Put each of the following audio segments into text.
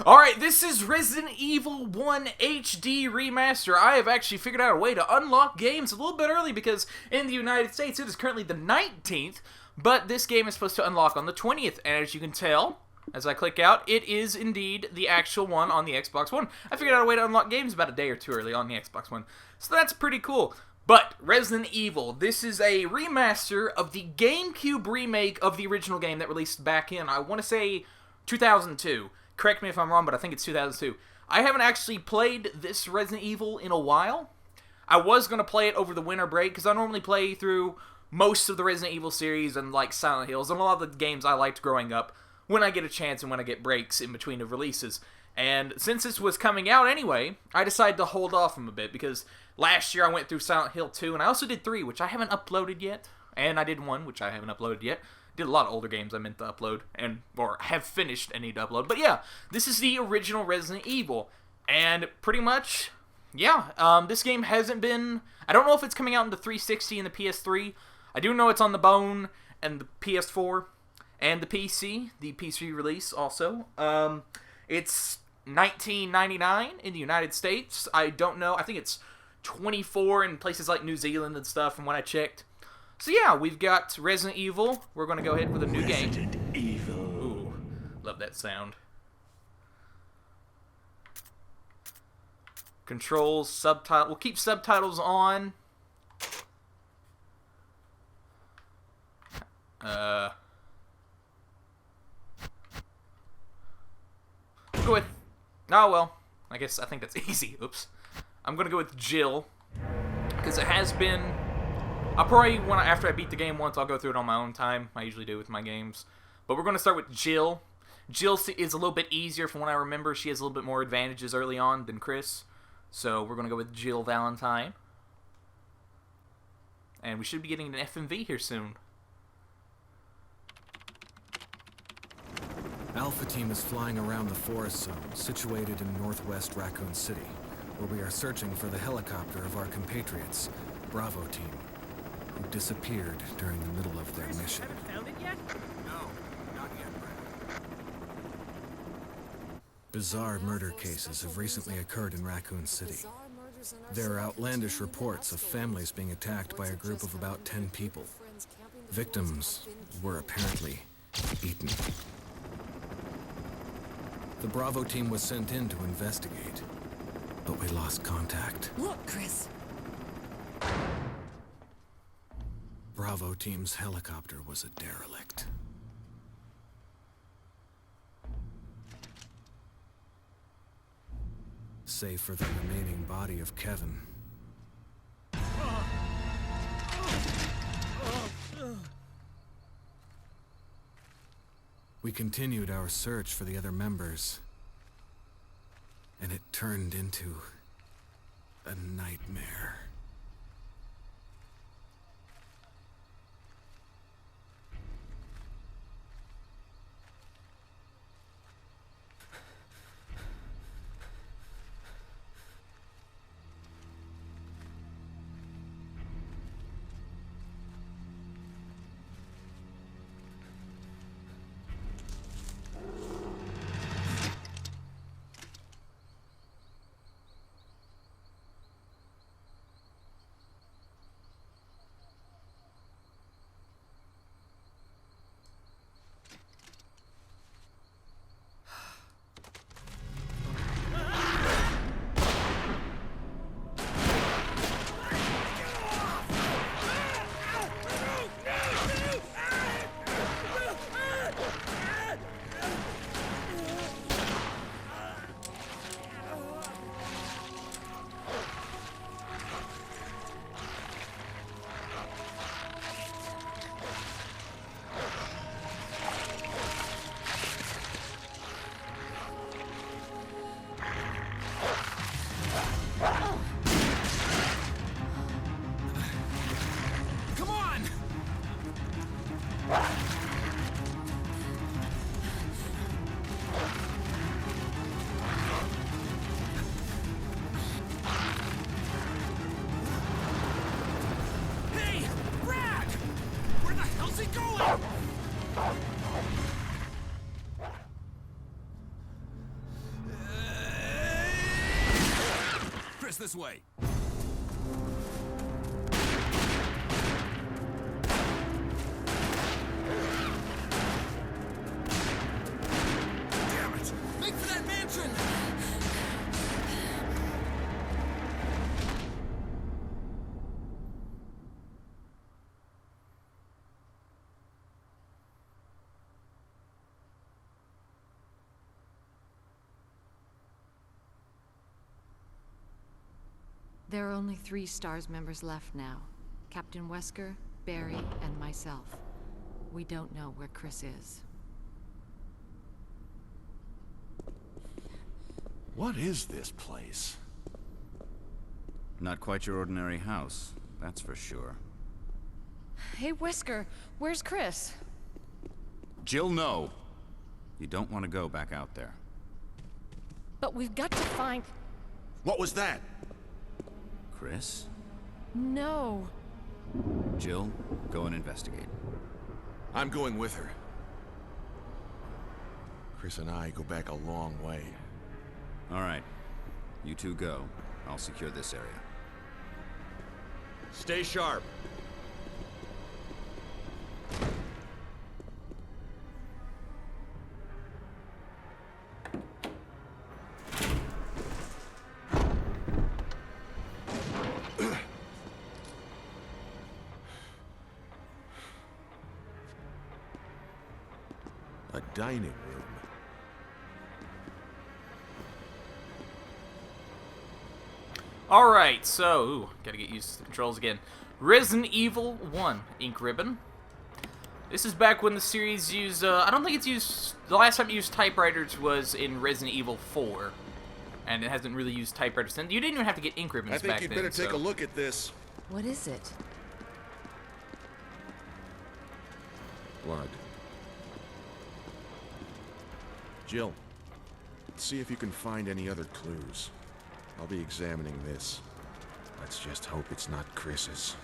Alright, this is Resident Evil 1 HD Remaster. I have actually figured out a way to unlock games a little bit early because in the United States it is currently the 19th, but this game is supposed to unlock on the 20th, and as you can tell, as I click out, it is indeed the actual one on the Xbox One. I figured out a way to unlock games about a day or two early on the Xbox One, so that's pretty cool. But, Resident Evil, this is a remaster of the GameCube remake of the original game that released back in, I want to say, 2002. Correct me if I'm wrong, but I think it's 2002. I haven't actually played this Resident Evil in a while. I was going to play it over the winter break, because I normally play through most of the Resident Evil series and like Silent Hills and a lot of the games I liked growing up when I get a chance and when I get breaks in between the releases. And since this was coming out anyway, I decided to hold off them a bit, because last year I went through Silent Hill 2, and I also did 3, which I haven't uploaded yet, and I did 1, which I haven't uploaded yet. Did a lot of older games I meant to upload, or have finished and need to upload. But yeah, this is the original Resident Evil, and pretty much, yeah, this game hasn't been, I don't know if it's coming out in the 360 and the PS3. I do know it's on the Bone and the PS4 and the PC release also. It's $19.99 in the United States. I don't know, I think it's $24 in places like New Zealand and stuff from when I checked. So yeah, we've got Resident Evil. We're going to go ahead with a new game. Resident Evil. Ooh, love that sound. Controls, subtitle. We'll keep subtitles on. Go with... Oh, well. I think that's easy. Oops. I'm going to go with Jill. Because it has been... I'll probably, after I beat the game once, I'll go through it on my own time. I usually do with my games. But we're going to start with Jill. Jill is a little bit easier from what I remember. She has a little bit more advantages early on than Chris. So we're going to go with Jill Valentine. And we should be getting an FMV here soon. Alpha Team is flying around the forest zone, situated in northwest Raccoon City, where we are searching for the helicopter of our compatriots, Bravo Team, who disappeared during the middle of their mission. Haven't found it yet? No, not yet, Brad. Bizarre murder cases have recently occurred in Raccoon City. There are outlandish reports of families being attacked by a group of about 10 people. Victims were apparently eaten. The Bravo Team was sent in to investigate, but we lost contact. Look, Chris. Bravo Team's helicopter was a derelict. Save for the remaining body of Kevin. We continued our search for the other members, and it turned into a nightmare. Guys, this way. Damn it! Make for that mansion! There are only 3 STARS members left now. Captain Wesker, Barry, and myself. We don't know where Chris is. What is this place? Not quite your ordinary house, that's for sure. Hey, Wesker, where's Chris? Jill, no. You don't want to go back out there. But we've got to find... What was that? Chris? No. Jill, go and investigate. I'm going with her. Chris and I go back a long way. All right. You two go. I'll secure this area. Stay sharp. A dining room. Alright, so, gotta get used to the controls again. Resident Evil 1 ink ribbon. This is back when the series used, I don't think it's used, the last time it used typewriters was in Resident Evil 4. And it hasn't really used typewriters since. You didn't even have to get ink ribbons I think back you'd then. better take a look at this. What is it? Blood. Jill, see if you can find any other clues. I'll be examining this. Let's just hope it's not Chris's.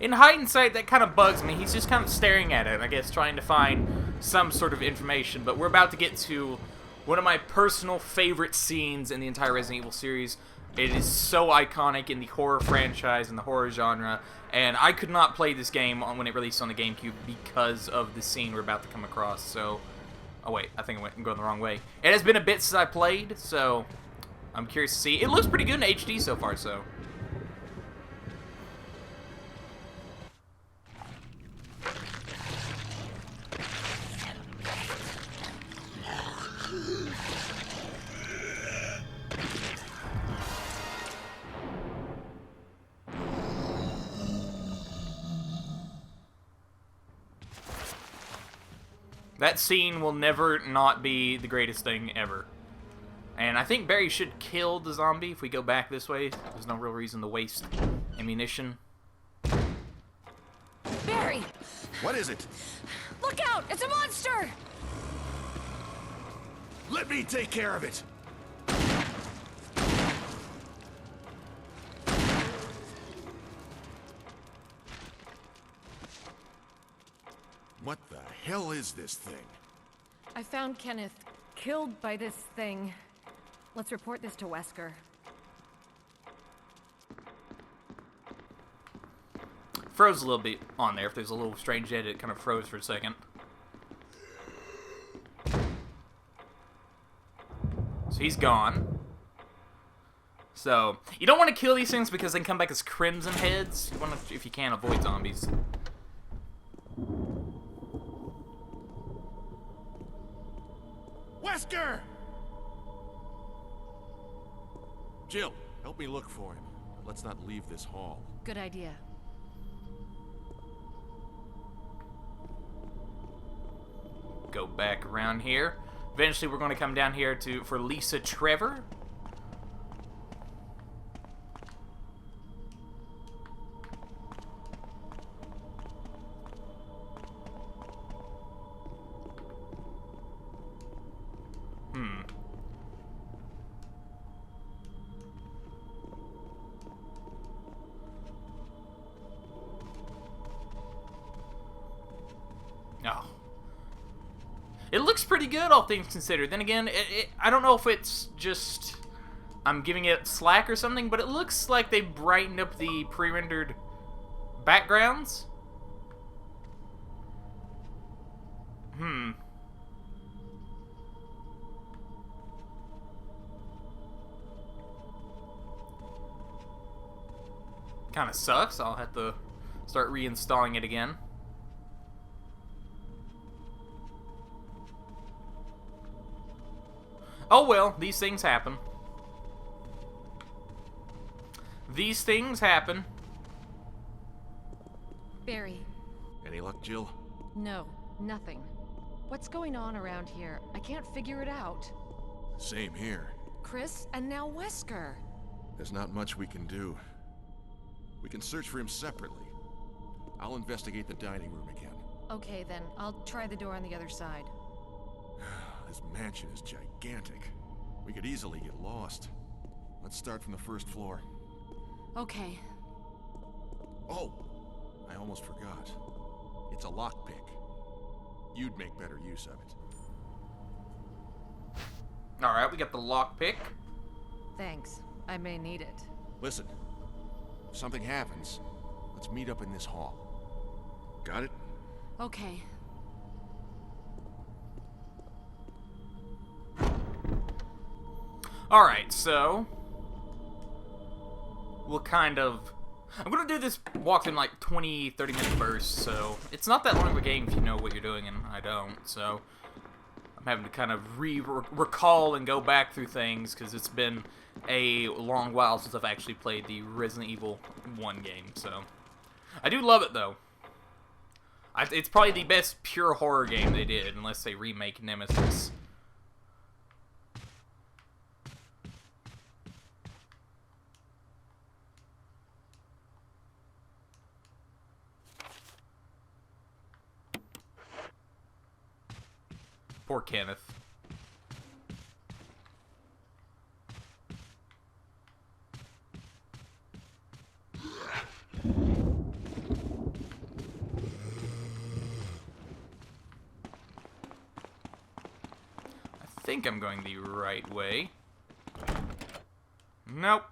In hindsight, that kind of bugs me. He's just kind of staring at it, I guess, trying to find some sort of information. But we're about to get to one of my personal favorite scenes in the entire Resident Evil series. It is so iconic in the horror franchise and the horror genre, and I could not play this game when it released on the GameCube because of the scene we're about to come across. So, oh wait, I think I'm going the wrong way. It has been a bit since I played, so I'm curious to see. It looks pretty good in HD so far, so. That scene will never not be the greatest thing ever. And I think Barry should kill the zombie if we go back this way. There's no real reason to waste ammunition. Barry! What is it? Look out! It's a monster! Let me take care of it! What the hell is this thing? I found Kenneth killed by this thing. Let's report this to Wesker. Froze a little bit on there. If there's a little strange edit, it kind of froze for a second. So he's gone. So, you don't want to kill these things because they can come back as crimson heads. You want to, if you can, avoid zombies. Wesker! Jill, help me look for him. Let's not leave this hall. Good idea. Go back around here. Eventually, we're going to come down here for Lisa Trevor. Oh. looks pretty good, all things considered. Then again, I don't know if it's just I'm giving it slack or something, but it looks like they brightened up the pre-rendered backgrounds. Kind of sucks. I'll have to start reinstalling it again. Oh well, these things happen. These things happen. Barry. Any luck, Jill? No, nothing. What's going on around here? I can't figure it out. Same here. Chris, and now Wesker. There's not much we can do. We can search for him separately. I'll investigate the dining room again. Okay, then. I'll try the door on the other side. This mansion is gigantic. We could easily get lost. Let's start from the first floor. Okay. Oh! I almost forgot. It's a lockpick. You'd make better use of it. Alright, we got the lockpick. Thanks. I may need it. Listen. If something happens, let's meet up in this hall. Got it? Okay. Alright, so we'll kind of... I'm going to do this walk in like 20, 30-minute bursts, so it's not that long of a game if you know what you're doing, and I don't, so I'm having to kind of recall and go back through things, because it's been a long while since I've actually played the Resident Evil 1 game, so I do love it, though. It's probably the best pure horror game they did, unless they remake Nemesis. Poor Kenneth. I think I'm going the right way. Nope.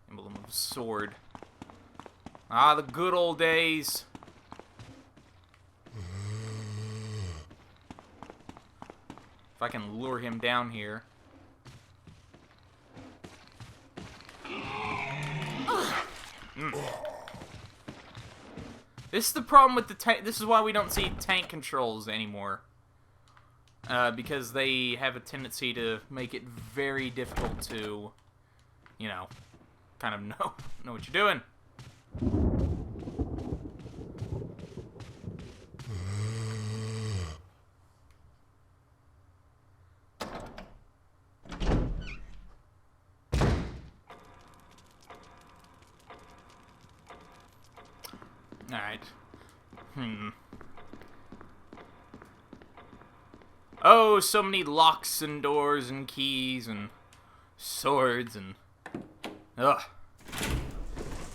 Emblem of sword. Ah, the good old days. If I can lure him down here. This is the problem with the tank. This is why we don't see tank controls anymore. Because they have a tendency to make it very difficult to, you know, kind of know what you're doing. Alright. Oh, so many locks and doors and keys and swords and... Ugh.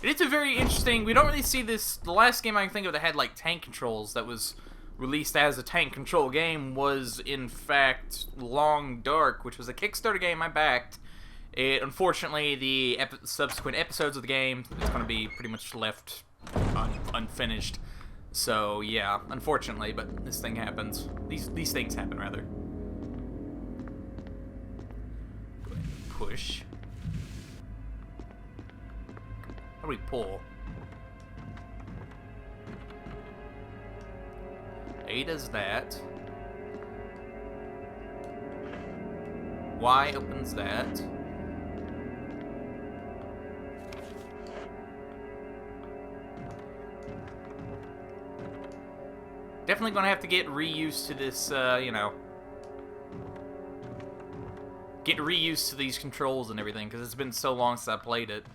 It's a very interesting... We don't really see this... The last game I can think of that had, like, tank controls that was released as a tank control game was, in fact, Long Dark, which was a Kickstarter game I backed. Unfortunately, the subsequent episodes of the game is going to be pretty much left unfinished. So yeah, unfortunately, but this thing happens. These things happen, rather. Go ahead and push. How do we pull? A does that. Y opens that. Definitely gonna have to get reused to this, you know, get reused to these controls and everything, because it's been so long since I played it.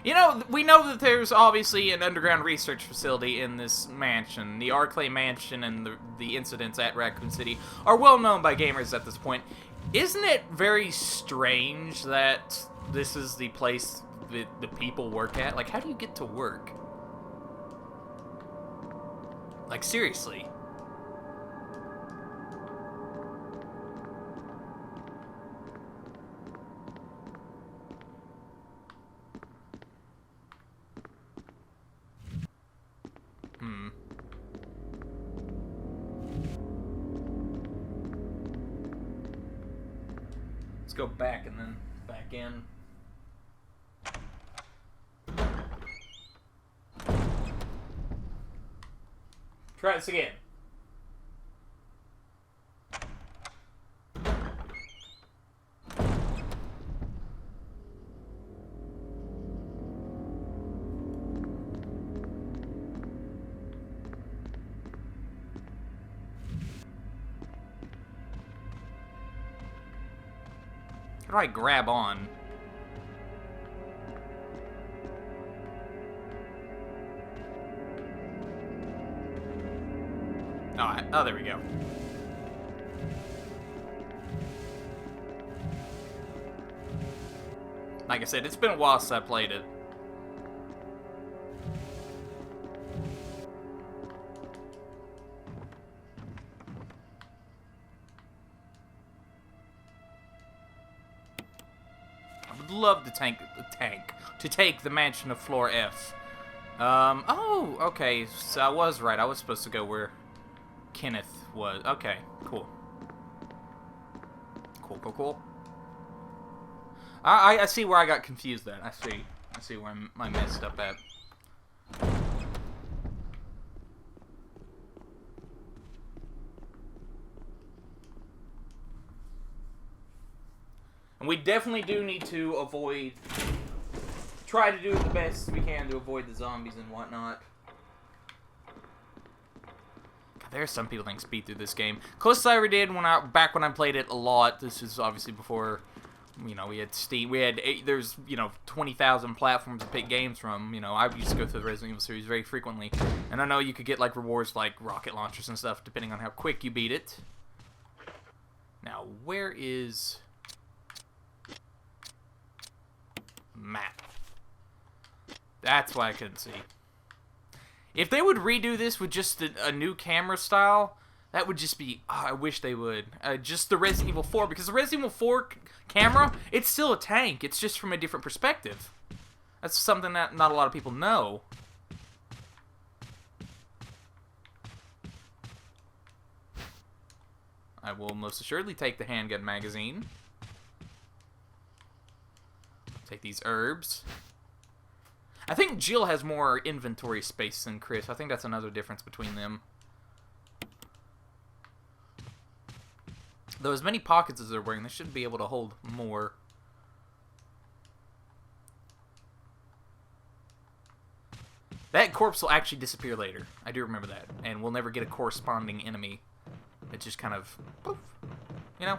You know, we know that there's obviously an underground research facility in this mansion. The Arclay Mansion and the incidents at Raccoon City are well known by gamers at this point. Isn't it very strange that this is the place that the people work at? Like, how do you get to work? Like, seriously. Let's go back and then back in. Try this again. How do I grab on? Oh, there we go. Like I said, it's been a while since I played it. I would love to take the mansion of floor F. Oh, okay, so I was right. I was supposed to go where Kenneth was. Okay, cool. Cool. I see where I got confused then. I see where I messed up at. And we definitely do need to try to do the best we can to avoid the zombies and whatnot. God, there are some people that can speed through this game. Closest I ever did back when I played it a lot. This is obviously before, you know, we had Steam. There's 20,000 platforms to pick games from. You know, I used to go through the Resident Evil series very frequently, and I know you could get like rewards like rocket launchers and stuff depending on how quick you beat it. Now, where is map? That's why I couldn't see. If they would redo this with just a new camera style, that would just be... Oh, I wish they would. Just the Resident Evil 4, because the Resident Evil 4 camera, it's still a tank. It's just from a different perspective. That's something that not a lot of people know. I will most assuredly take the handgun magazine. Take these herbs. I think Jill has more inventory space than Chris. I think that's another difference between them. Though as many pockets as they're wearing, they should be able to hold more. That corpse will actually disappear later. I do remember that. And we'll never get a corresponding enemy. It just kind of... poof, you know?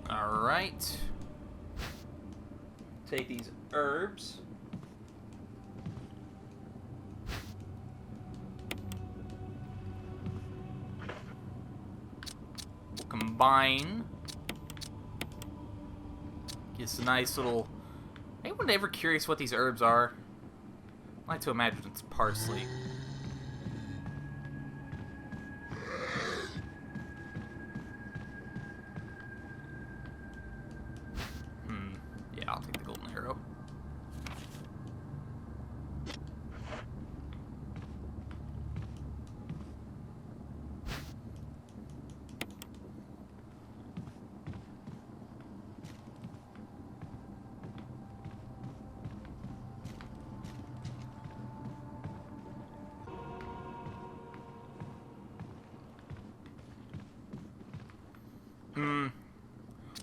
Alright. Take these herbs. We'll combine. Gets a nice little... Anyone ever curious what these herbs are? I like to imagine it's parsley. Yeah, I'll take the golden arrow.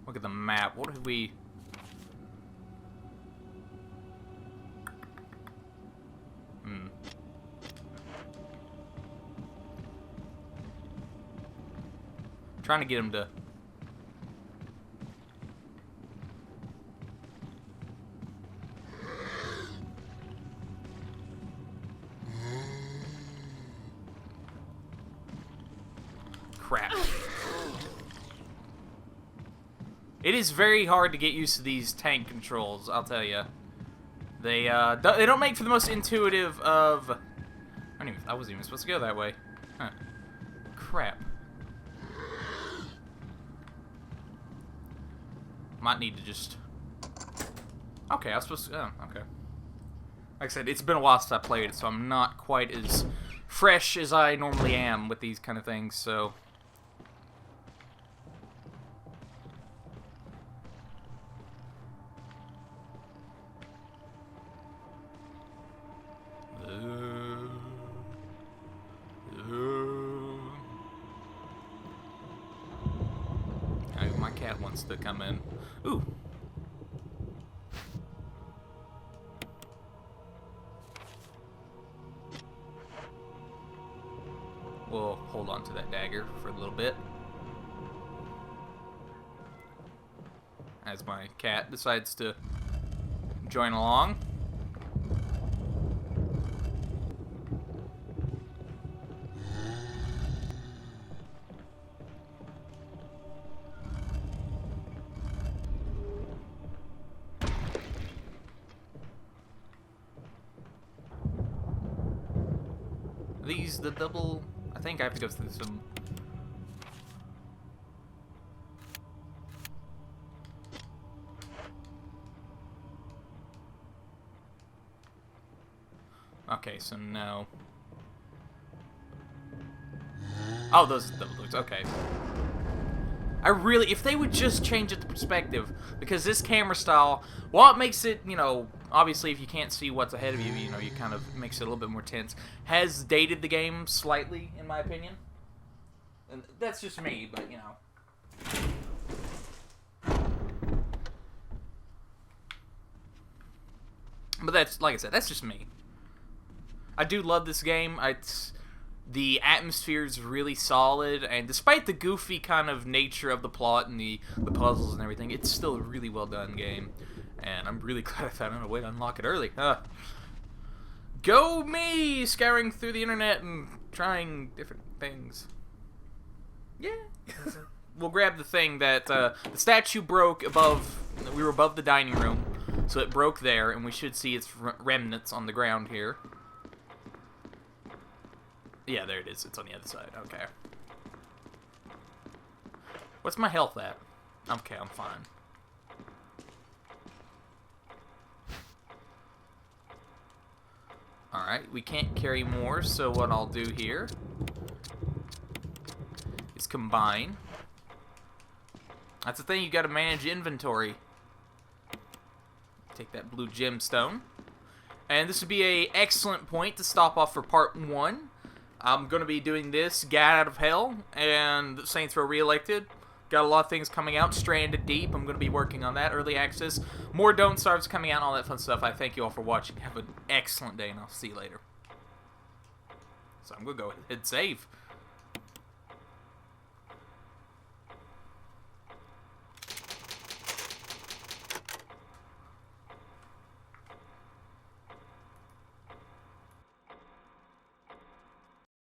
Look at the map. What have we... Trying to get him to... crap. It is very hard to get used to these tank controls, I'll tell you. They don't make for the most intuitive of... I wasn't even supposed to go that way. Huh. Crap. Might need to just... Okay, I was supposed to... Oh, okay. Like I said, it's been a while since I played it, so I'm not quite as fresh as I normally am with these kind of things, so... My cat wants to come in. Ooh. We'll hold on to that dagger for a little bit. As my cat decides to join along. These the double... I think I have to go through some... Okay, so no. Oh, those are double doors. Okay. I really... If they would just change it to perspective, because this camera style, while it makes it, you know, obviously if you can't see what's ahead of you, you know, you kind of makes it a little bit more tense, has dated the game slightly, in my opinion. And that's just me, but, you know. But that's, like I said, that's just me. I do love this game. The atmosphere is really solid, and despite the goofy kind of nature of the plot and the puzzles and everything, it's still a really well done game. And I'm really glad I found a way to unlock it early. Go me! Scouring through the internet and trying different things. Yeah. We'll grab the thing that the statue broke above. We were above the dining room, so it broke there, and we should see its remnants on the ground here. Yeah, there it is. It's on the other side. Okay. What's my health at? Okay, I'm fine. Alright, we can't carry more, so what I'll do here is combine. That's the thing, you gotta manage inventory. Take that blue gemstone. And this would be an excellent point to stop off for part 1. I'm going to be doing this, Gat Out of Hell, and Saints Row Re-Elected. Got a lot of things coming out. Stranded Deep, I'm going to be working on that. Early Access. More Don't Starves coming out and all that fun stuff. I thank you all for watching. Have an excellent day, and I'll see you later. So I'm going to go ahead and save.